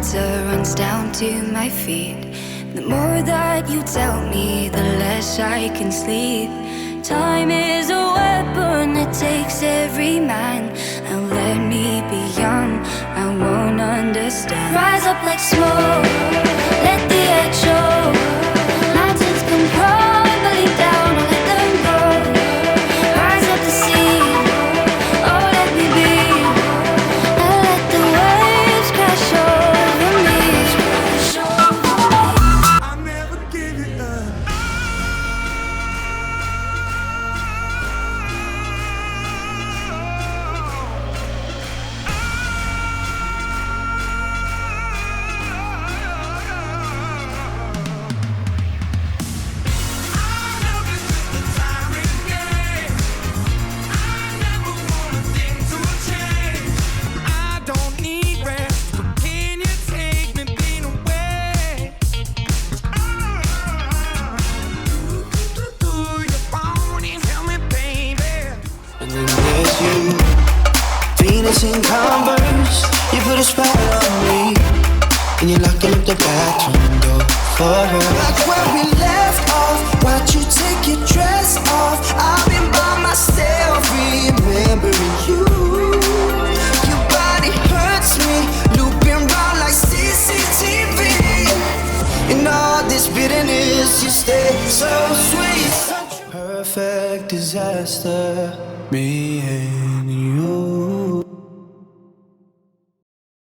water runs down to my feet. The more that you tell me, the less I can sleep. Time is a weapon that takes every man. And let me be young, I won't understand. Rise up like smoke, let the edge show. Mountains come crumbling down, I'll let them go. Rise up to sea, oh let me be. And let the waves crash over me. I'll never give it up. Venus in Converse, you put a spell on me, and you're locking up the bathroom door for her. Like where we left off, why'd you take your dress off? I've been by myself, remembering you. Your body hurts me, looping round like CCTV. In all this bitterness, you stay so sweet. Perfect disaster, me and